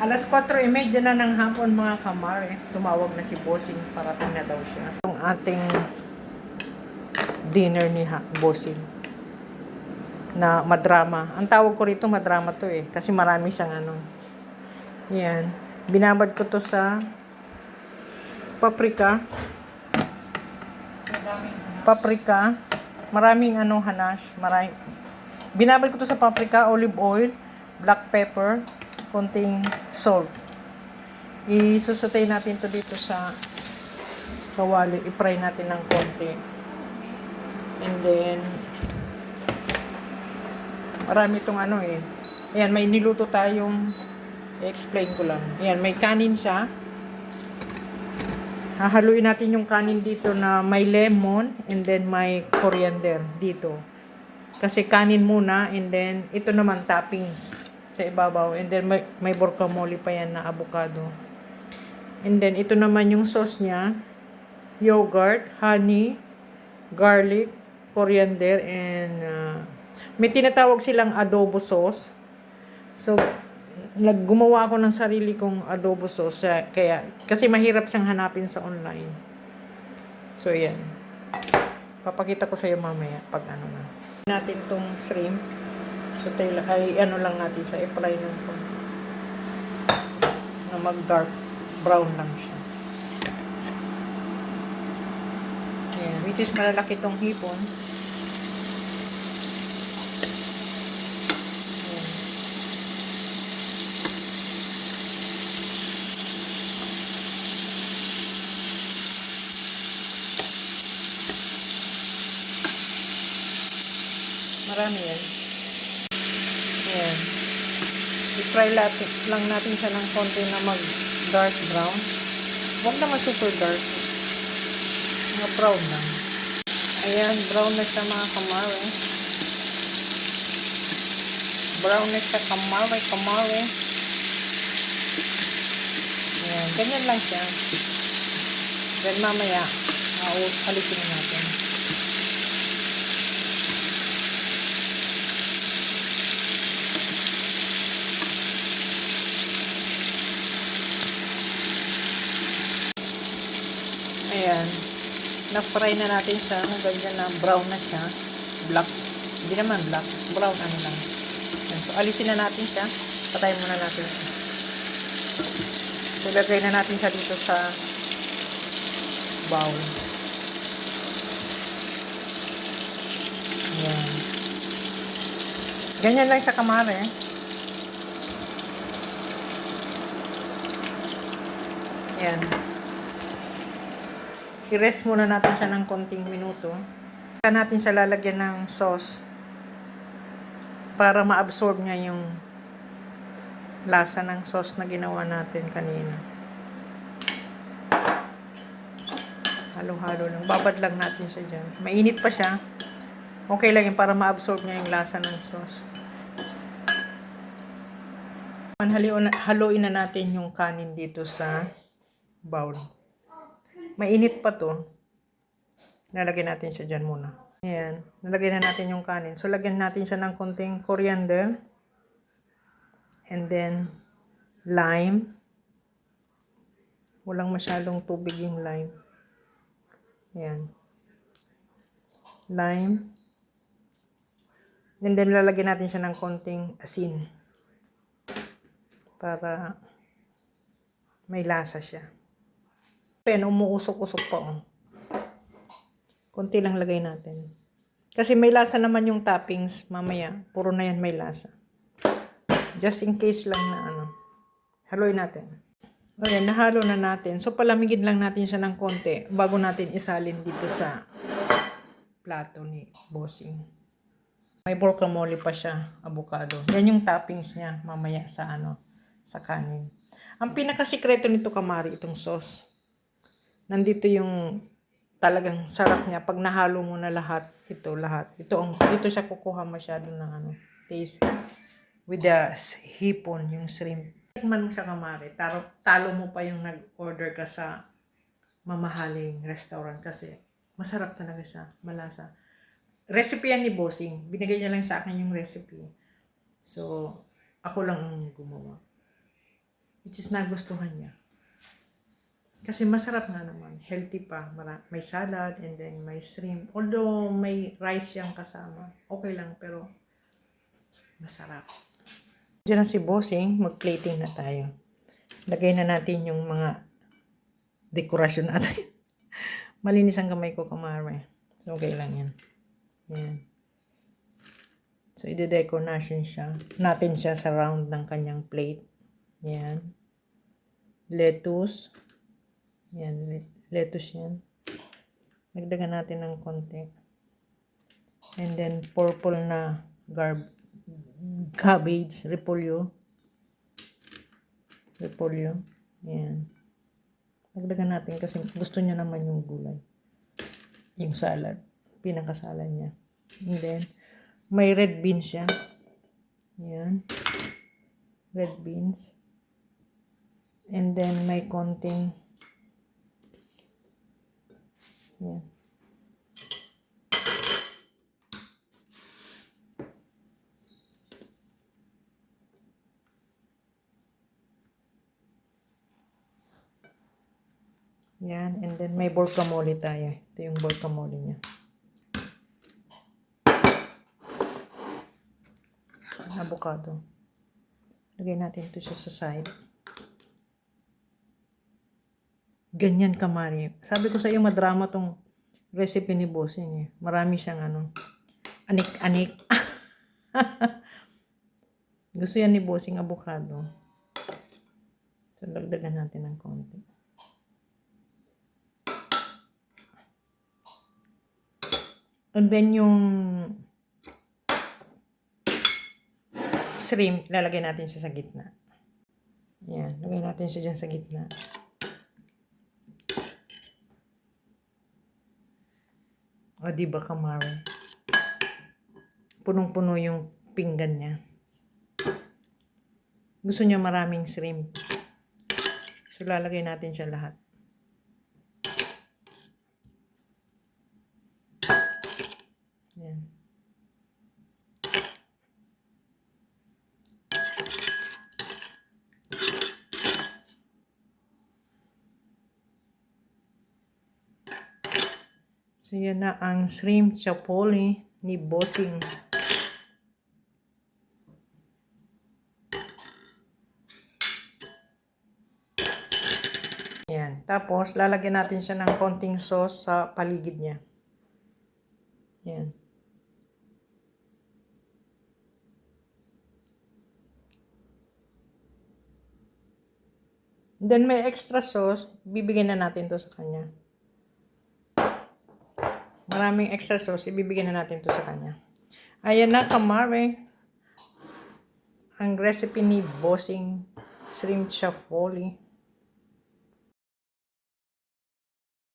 Alas 4:30 na ng hapon mga kamare. Tumawag na si Bossing, parating na daw siya. Itong ating dinner ni Bossing na madrama. Ang tawag ko rito madrama to eh. Kasi marami siyang ano. Yan. Binabad ko to sa paprika. Paprika. Maraming ano hanash. Binabad ko to sa paprika, olive oil, black pepper, konting salt. Isusutay natin to dito sa kawali. I-fry natin ng konti. And then, marami itong ano eh. Ayan, may niluto tayong, i-explain ko lang. Ayan, may kanin siya. Hahaluin natin yung kanin dito na may lemon and then may coriander dito. Kasi kanin muna and then ito naman toppings sa ibabaw. And then may guacamole pa yan na avocado. And then ito naman yung sauce niya. Yogurt, honey, garlic, coriander, and may tinatawag silang adobo sauce. So, gumawa ako ng sarili kong adobo sauce. Kasi mahirap siyang hanapin sa online. So, yan. Papakita ko sa iyo mamaya pag ano na. Natin tong shrimp. So, ano lang natin siya. I-fry ng konti. Na mag-dark brown lang siya. Ayan. Which is malalaki tong hipon. Marami yan. Ayan. I-fry lang natin siya ng konti na mag-dark brown. Huwag naman super dark. Mga brown lang. Ayan, brown na siya mga kamare. Brown na siya kamare. Ayan, ganyan lang siya. Then mamaya, alisin natin. Ayan. Na-fry na natin siya. Ganyan na brown na siya. Black. Hindi naman black. Brown ano lang. Ayan. So, alisin na natin siya. Patayin muna natin siya. So, lagay na natin siya dito sa bowl. Ayan. Ganyan lang siya kamare. Ayan. I-rest muna natin siya ng konting minuto. Saka natin siya lalagyan ng sauce para ma-absorb niya yung lasa ng sauce na ginawa natin kanina. Halo-halo lang. Babad lang natin siya dyan. Mainit pa siya. Okay lang yun para ma-absorb niya yung lasa ng sauce. Haluin na natin yung kanin dito sa bowl. Mainit pa to. Nalagyan natin siya dyan muna. Ayan. Nalagyan na natin yung kanin. So, lagyan natin siya ng konting coriander. And then, lime. Walang masyadong tubig yung lime. Ayan. Lime. And then, lalagyan natin siya ng konting asin. Para may lasa siya. Ayan, umuusok-usok pa. Konti lang lagay natin. Kasi may lasa naman yung toppings. Mamaya, puro na yan may lasa. Just in case lang na ano. Haluin natin. Ayan, nahalo na natin. So, palamigin lang natin siya ng konti bago natin isalin dito sa plato ni Bossing. May guacamole pa siya, avocado. Yan yung toppings niya mamaya sa ano, sa kanin. Ang pinakasikreto nito kamari, itong sauce. Nandito yung talagang sarap niya pag nahalo mo na lahat. Dito siya kukuha masyado ng ano, taste with the hipon, yung shrimp. Man sa kamari, talo mo pa yung nag-order ka sa mamahaling restaurant kasi masarap talaga siya, malasa. Recipe yan ni Bossing. Binigay niya lang sa akin yung recipe. So, ako lang ang gumawa. which is nagustuhan niya. Kasi masarap nga naman. Healthy pa. May salad and then may shrimp. Although may rice yang kasama. Okay lang pero masarap. Diyan na si Bossing. Mag-plating na tayo. Lagay na natin yung mga dekorasyon natin. Malinis ang kamay ko, kamare. So, okay lang yan. Yan. So, ide-decor natin siya sa round ng kanyang plate. Yan. Lettuce. Yan. Lettuce yan. Nagdagan natin ng konti. And then, purple na cabbage. Repolyo. Yan. Nagdagan natin kasi gusto niya naman yung gulay. Yung salad. Pinakasalad niya. And then, may red beans siya. Yan. Red beans. And then, may konting yan. Yan. And then, may guacamole tayo. Ito yung guacamole niya. Avocado. Lagay natin ito siya sa side. Ganyan kamari. Sabi ko sa iyo, madrama tong recipe ni Bossing eh. Marami siyang anik-anik. Gusto yan ni Bossing, avocado. So, lagdagan natin ng konti. And then yung shrimp, lalagay natin siya sa gitna. Yan, lagay natin siya dyan sa gitna. O, diba, kamari? Punong-puno yung pinggan niya. Gusto niya maraming shrimp. So, lalagay natin siya lahat. Yan. So, yan na ang shrimp chapoli ni Bossing. Yan. Tapos, lalagyan natin siya ng konting sauce sa paligid niya. Yan. Then, may extra sauce. Bibigyan na natin to sa kanya. Maraming extra sauce. Ibibigyan na natin to sa kanya. Ayan na, kamare. Ang recipe ni Bossing shrimp chapoli.